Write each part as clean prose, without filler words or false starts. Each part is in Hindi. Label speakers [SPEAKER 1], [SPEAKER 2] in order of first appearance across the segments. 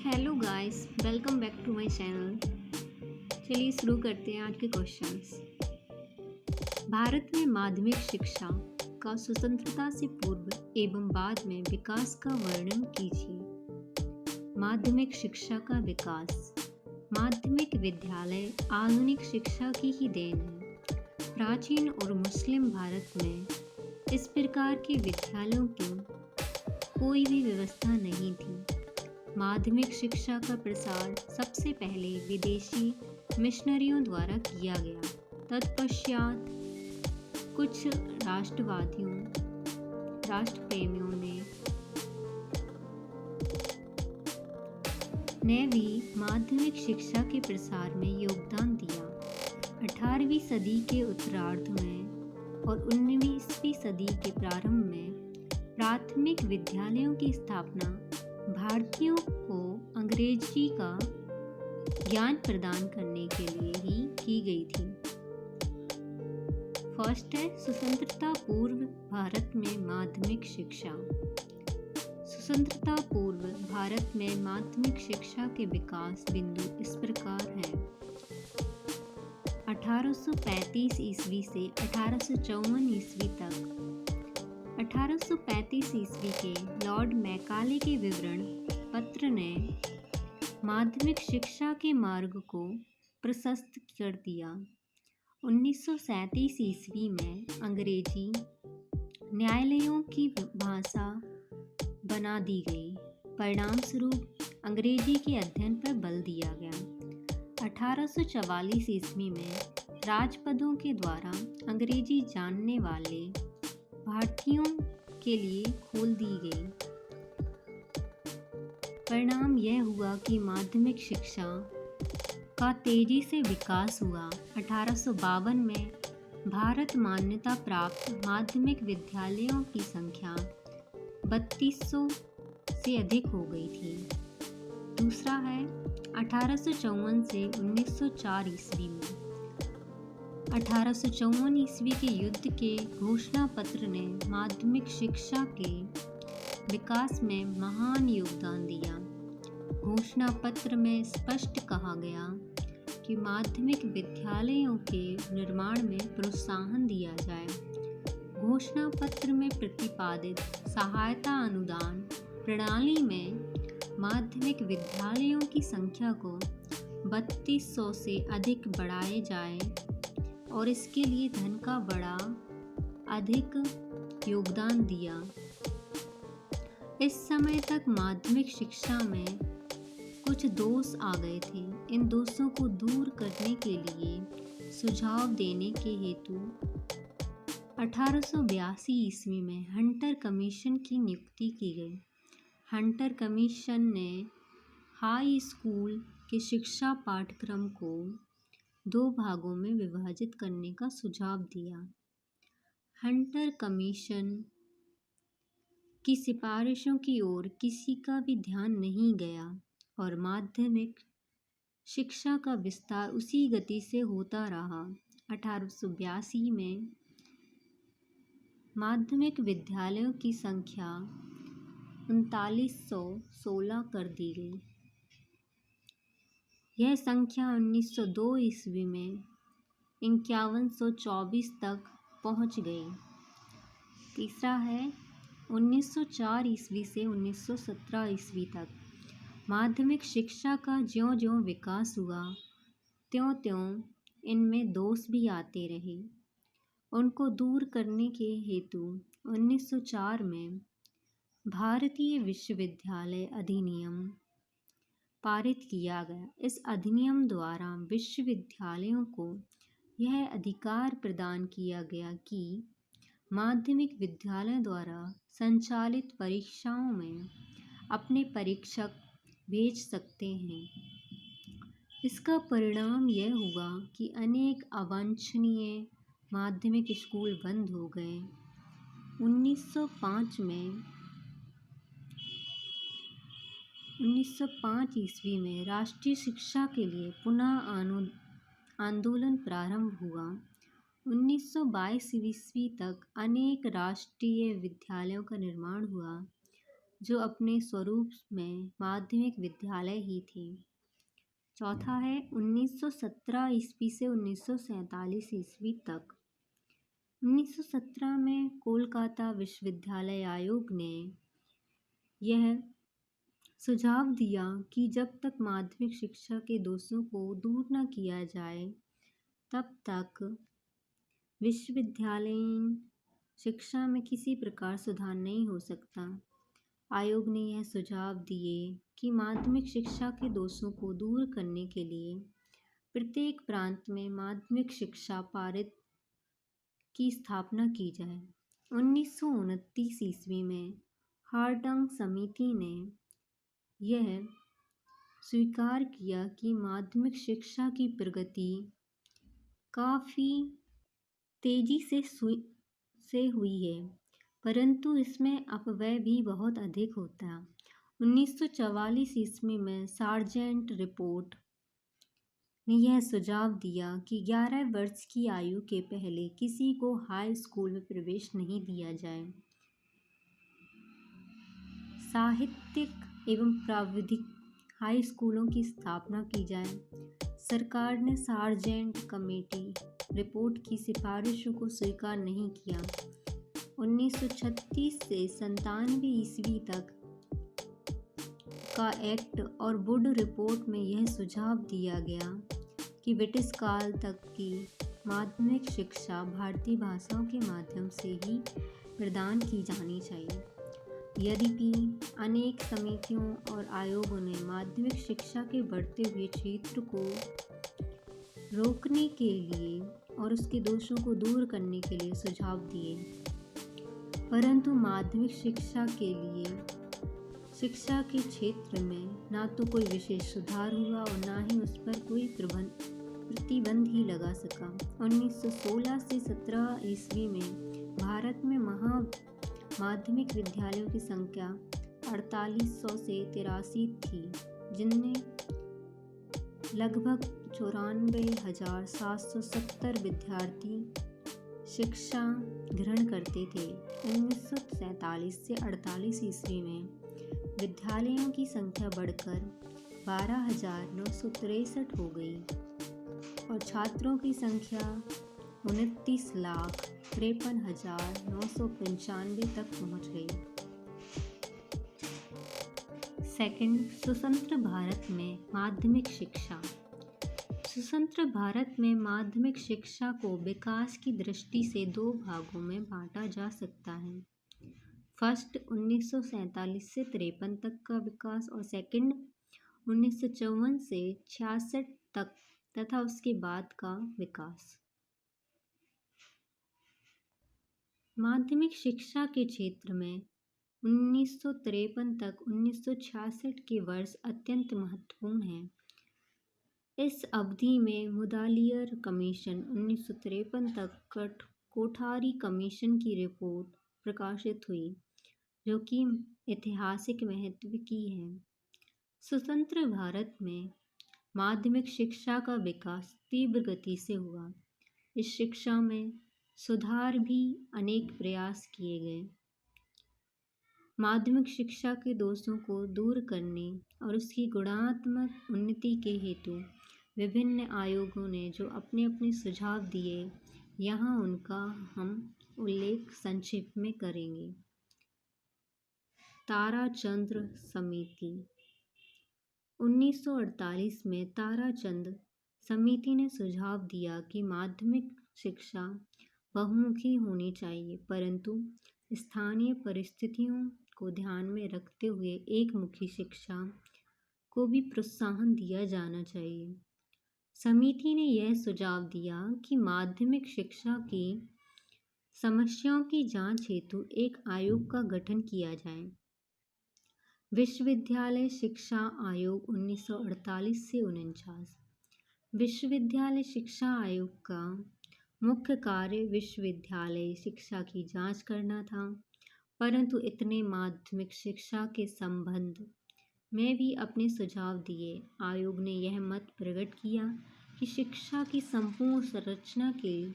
[SPEAKER 1] Hello guys, welcome back to my channel. चलिए शुरू करते हैं आज के क्वेश्चंस। भारत में माध्यमिक शिक्षा का स्वतंत्रता से पूर्व एवं बाद में विकास का वर्णन कीजिए। माध्यमिक शिक्षा का विकास। माध्यमिक विद्यालय आधुनिक शिक्षा की ही देन है। प्राचीन और मुस्लिम भारत में इस प्रकार के विद्यालयों की कोई भी व्यवस्था नहीं थी। माध्यमिक शिक्षा का प्रसार सबसे पहले विदेशी मिशनरियों द्वारा किया गया। तत्पश्चात कुछ राष्ट्रप्रेमियों ने भी माध्यमिक शिक्षा के प्रसार में योगदान दिया। 18वीं सदी के उत्तरार्ध में और 19वीं सदी के प्रारंभ में प्राथमिक विद्यालयों की स्थापना भारतीयों को अंग्रेजी का ज्ञान प्रदान करने के लिए ही की गई थी। फर्स्ट है स्वतंत्रता पूर्व भारत में माध्यमिक शिक्षा। स्वतंत्रता पूर्व भारत में माध्यमिक शिक्षा के विकास बिंदु इस प्रकार हैं। 1835 ईस्वी से 1854 ईस्वी तक। 1835 ईस्वी के लॉर्ड मैकाले के विवरण पत्र ने माध्यमिक शिक्षा के मार्ग को प्रशस्त कर दिया। 1937 ईस्वी में अंग्रेजी न्यायालयों की भाषा बना दी गई। परिणाम स्वरूप अंग्रेजी के अध्ययन पर बल दिया गया। 1844 ईस्वी में राजपदों के द्वारा अंग्रेजी जानने वाले भारतीयों के लिए खोल दी गई। परिणाम यह हुआ कि माध्यमिक शिक्षा का तेजी से विकास हुआ। 1852 में भारत मान्यता प्राप्त माध्यमिक विद्यालयों की संख्या 3200 से अधिक हो गई थी। दूसरा है 1854 से 1904 ईस्वी में। 1854 ईस्वी के युद्ध के घोषणा पत्र ने माध्यमिक शिक्षा के विकास में महान योगदान दिया। घोषणा पत्र में स्पष्ट कहा गया कि माध्यमिक विद्यालयों के निर्माण में प्रोत्साहन दिया जाए। घोषणा पत्र में प्रतिपादित सहायता अनुदान प्रणाली में माध्यमिक विद्यालयों की संख्या को 3200 से अधिक बढ़ाए जाए और इसके लिए धन का बड़ा अधिक योगदान दिया। इस समय तक माध्यमिक शिक्षा में कुछ दोष आ गए थे। इन दोषों को दूर करने के लिए सुझाव देने के हेतु 1882 ईस्वी में हंटर कमीशन की नियुक्ति की गई। हंटर कमीशन ने हाई स्कूल के शिक्षा पाठ्यक्रम को 2 भागों में विभाजित करने का सुझाव दिया। हंटर कमीशन की सिफारिशों की ओर किसी का भी ध्यान नहीं गया और माध्यमिक शिक्षा का विस्तार उसी गति से होता रहा। 1882 में माध्यमिक विद्यालयों की संख्या 3916 कर दी गई। यह संख्या 1902 ईस्वी में 5124 तक पहुंच गई। तीसरा है 1904 ईस्वी से 1917 ईस्वी तक माध्यमिक शिक्षा का ज्यों-ज्यों विकास हुआ त्यों-त्यों इनमें दोष भी आते रहे। उनको दूर करने के हेतु 1904 में भारतीय विश्वविद्यालय अधिनियम पारित किया गया। इस अधिनियम द्वारा विश्वविद्यालयों को यह अधिकार प्रदान किया गया कि माध्यमिक विद्यालय द्वारा संचालित परीक्षाओं में अपने परीक्षक भेज सकते हैं। इसका परिणाम यह हुआ कि अनेक अवांछनीय माध्यमिक स्कूल बंद हो गए। 1905 ईस्वी में राष्ट्रीय शिक्षा के लिए पुनः आंदोलन प्रारंभ हुआ। 1922 ईस्वी तक अनेक राष्ट्रीय विद्यालयों का निर्माण हुआ। जो अपने स्वरूप में माध्यमिक विद्यालय ही थे। चौथा है 1917 ईस्वी से 1947 ईस्वी तक। 1917 में कोलकाता विश्वविद्यालय आयोग ने यह सुझाव दिया कि जब तक माध्यमिक शिक्षा के दोषों को दूर न किया जाए तब तक विश्वविद्यालयीन शिक्षा में किसी प्रकार सुधार नहीं हो सकता। आयोग ने यह सुझाव दिए कि माध्यमिक शिक्षा के दोषों को दूर करने के लिए प्रत्येक प्रांत में माध्यमिक शिक्षा पारित की स्थापना की जाए। 1929 ईस्वी में हार्टंग समिति ने यह स्वीकार किया कि माध्यमिक शिक्षा की प्रगति काफ़ी तेजी से हुई है, परंतु इसमें अपव्यय भी बहुत अधिक होता है। 1944 ईस्वी में सार्जेंट रिपोर्ट ने यह सुझाव दिया कि 11 वर्ष की आयु के पहले किसी को हाई स्कूल में प्रवेश नहीं दिया जाए। साहित्यिक एवं प्राविधिक हाई स्कूलों की स्थापना की जाए। सरकार ने सार्जेंट कमेटी रिपोर्ट की सिफारिशों को स्वीकार नहीं किया। 1936 से 97 ईस्वी तक का एक्ट और वुड रिपोर्ट में यह सुझाव दिया गया कि ब्रिटिश काल तक की माध्यमिक शिक्षा भारतीय भाषाओं के माध्यम से ही प्रदान की जानी चाहिए। यद्यपि अनेक समितियों और आयोगों ने माध्यमिक शिक्षा के बढ़ते हुए क्षेत्र को रोकने के लिए और उसके दोषों को दूर करने के लिए सुझाव दिए, परंतु माध्यमिक शिक्षा के क्षेत्र में ना तो कोई विशेष सुधार हुआ और ना ही उस पर कोई प्रतिबंध ही लगा सका। 1916 से 17 ईस्वी में भारत में माध्यमिक विद्यालयों की संख्या 4800 से 83 थी, जिनमें लगभग 94,770 विद्यार्थी शिक्षा ग्रहण करते थे। 1947 से 48 ईस्वी में विद्यालयों की संख्या बढ़कर 12,963 हो गई और छात्रों की संख्या 29,53,995 तक पहुंच गई। सेकंड, स्वतंत्र भारत में माध्यमिक शिक्षा। स्वतंत्र भारत में माध्यमिक शिक्षा को विकास की दृष्टि से दो भागों में बांटा जा सकता है। फर्स्ट, 1947 से 53 तक का विकास और सेकंड, 1954 से 66 तक तथा उसके बाद का विकास। माध्यमिक शिक्षा के क्षेत्र में 1953 तक 1966 के वर्ष अत्यंत महत्वपूर्ण हैं। इस अवधि में मुदालियर कमीशन 1953 तक कोठारी कमीशन की रिपोर्ट प्रकाशित हुई, जो कि ऐतिहासिक महत्व की है। स्वतंत्र भारत में माध्यमिक शिक्षा का विकास तीव्र गति से हुआ। इस शिक्षा में सुधार भी अनेक प्रयास किए गए। माध्यमिक शिक्षा के दोषों को दूर करने और उसकी गुणात्मक उन्नति के हेतु विभिन्न आयोगों ने जो अपने अपने सुझाव दिए, यहाँ उनका हम उल्लेख संक्षेप में करेंगे। ताराचंद्र समिति। 1948 में ताराचंद समिति ने सुझाव दिया कि माध्यमिक शिक्षा बहुमुखी होनी चाहिए, परंतु स्थानीय परिस्थितियों को ध्यान में रखते हुए एकमुखी शिक्षा को भी प्रोत्साहन दिया जाना चाहिए। समिति ने यह सुझाव दिया कि माध्यमिक शिक्षा की समस्याओं की जांच हेतु एक आयोग का गठन किया जाए। विश्वविद्यालय शिक्षा आयोग 1948 से 49। विश्वविद्यालय शिक्षा आयोग का मुख्य कार्य विश्वविद्यालय शिक्षा की जांच करना था, परंतु इतने माध्यमिक शिक्षा के संबंध में भी अपने सुझाव दिए। आयोग ने यह मत प्रकट किया कि शिक्षा की संपूर्ण संरचना के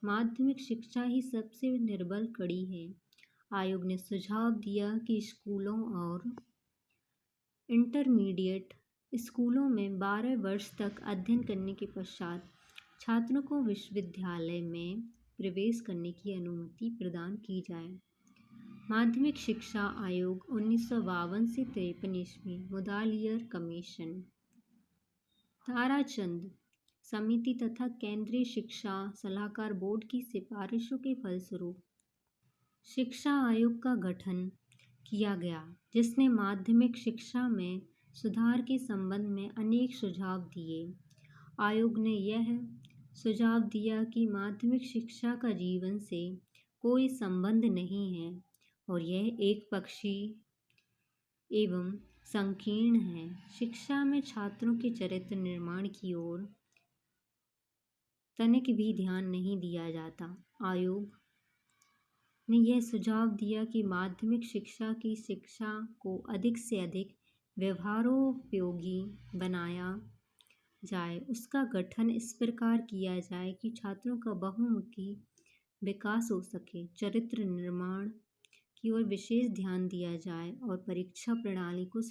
[SPEAKER 1] माध्यमिक शिक्षा ही सबसे निर्बल कड़ी है। आयोग ने सुझाव दिया कि स्कूलों और इंटरमीडिएट स्कूलों में 12 वर्ष तक अध्ययन करने के पश्चात छात्रों को विश्वविद्यालय में प्रवेश करने की अनुमति प्रदान की जाए। माध्यमिक शिक्षा आयोग 1952 से 53 ईस्वी, मुदालियर कमीशन, ताराचंद समिति तथा केंद्रीय शिक्षा सलाहकार बोर्ड की सिफारिशों के फलस्वरूप शिक्षा आयोग का गठन किया गया, जिसने माध्यमिक शिक्षा में सुधार के संबंध में अनेक सुझाव दिए। आयोग ने यह सुझाव दिया कि माध्यमिक शिक्षा का जीवन से कोई संबंध नहीं है और यह एकपक्षीय एवं संकीर्ण है। शिक्षा में छात्रों के चरित्र निर्माण की ओर तनिक भी ध्यान नहीं दिया जाता। आयोग ने यह सुझाव दिया कि माध्यमिक शिक्षा की शिक्षा को अधिक से अधिक व्यवहारोपयोगी बनाया जाए। उसका गठन इस प्रकार किया जाए कि छात्रों का बहुमुखी विकास हो सके, चरित्र निर्माण की ओर विशेष ध्यान दिया जाए और परीक्षा प्रणाली को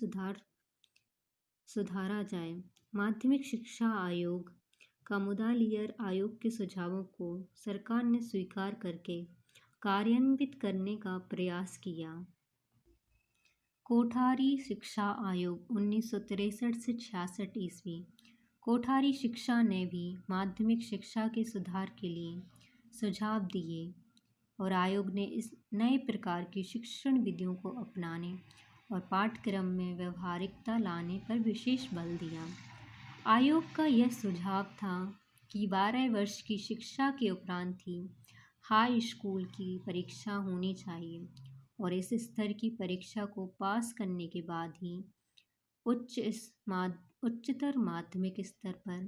[SPEAKER 1] सुधारा जाए। माध्यमिक शिक्षा आयोग का मुदालियर आयोग के सुझावों को सरकार ने स्वीकार करके कार्यान्वित करने का प्रयास किया। कोठारी शिक्षा आयोग 1963 से 66 ईस्वी। कोठारी शिक्षा ने भी माध्यमिक शिक्षा के सुधार के लिए सुझाव दिए और आयोग ने इस नए प्रकार की शिक्षण विधियों को अपनाने और पाठ्यक्रम में व्यवहारिकता लाने पर विशेष बल दिया। आयोग का यह सुझाव था कि 12 वर्ष की शिक्षा के उपरांत ही हाई स्कूल की परीक्षा होनी चाहिए और इस स्तर की परीक्षा को पास करने के बाद ही उच्चतर माध्यमिक स्तर पर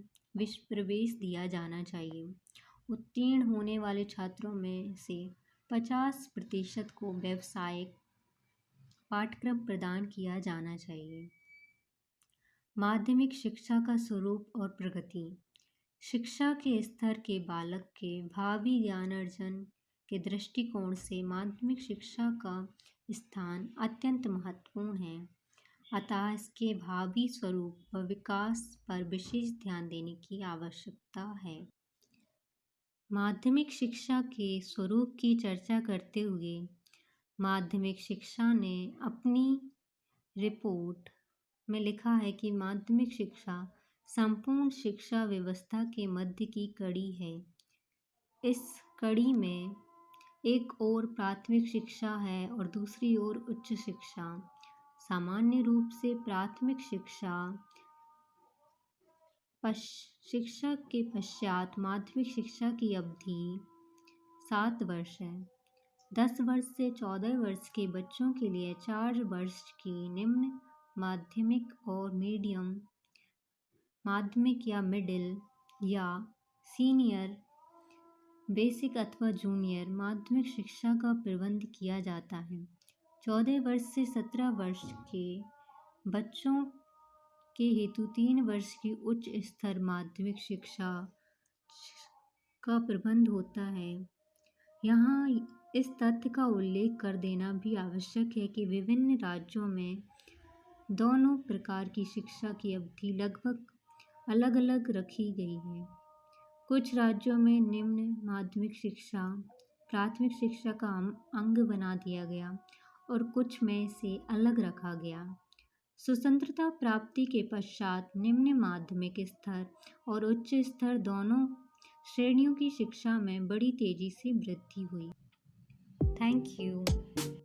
[SPEAKER 1] प्रवेश दिया जाना चाहिए। उत्तीर्ण होने वाले छात्रों में से 50% को व्यावसायिक पाठ्यक्रम प्रदान किया जाना चाहिए। माध्यमिक शिक्षा का स्वरूप और प्रगति। शिक्षा के स्तर के बालक के भावी ज्ञानार्जन के दृष्टिकोण से माध्यमिक शिक्षा का स्थान अत्यंत महत्वपूर्ण है। अतः इसके भावी स्वरूप व विकास पर विशेष ध्यान देने की आवश्यकता है। माध्यमिक शिक्षा के स्वरूप की चर्चा करते हुए माध्यमिक शिक्षा ने अपनी रिपोर्ट में लिखा है कि माध्यमिक शिक्षा संपूर्ण शिक्षा व्यवस्था के मध्य की कड़ी है। इस कड़ी में एक ओर प्राथमिक शिक्षा है और दूसरी ओर उच्च शिक्षा। सामान्य रूप से प्राथमिक शिक्षा के पश्चात माध्यमिक शिक्षा की अवधि 7 वर्ष है। 10 वर्ष से 14 वर्ष के बच्चों के लिए 4 वर्ष की निम्न माध्यमिक और मीडियम माध्यमिक या मिडिल या सीनियर बेसिक अथवा जूनियर माध्यमिक शिक्षा का प्रबंध किया जाता है। 14 वर्ष से 17 वर्ष के बच्चों के हेतु 3 वर्ष की उच्च स्तर माध्यमिक शिक्षा का प्रबंध होता है। यहाँ इस तथ्य का उल्लेख कर देना भी आवश्यक है कि विभिन्न राज्यों में दोनों प्रकार की शिक्षा की अवधि लगभग अलग अलग रखी गई है। कुछ राज्यों में निम्न माध्यमिक शिक्षा प्राथमिक शिक्षा का अंग बना दिया गया और कुछ में से अलग रखा गया। स्वतंत्रता प्राप्ति के पश्चात निम्न माध्यमिक स्तर और उच्च स्तर दोनों श्रेणियों की शिक्षा में बड़ी तेजी से वृद्धि हुई। Thank you.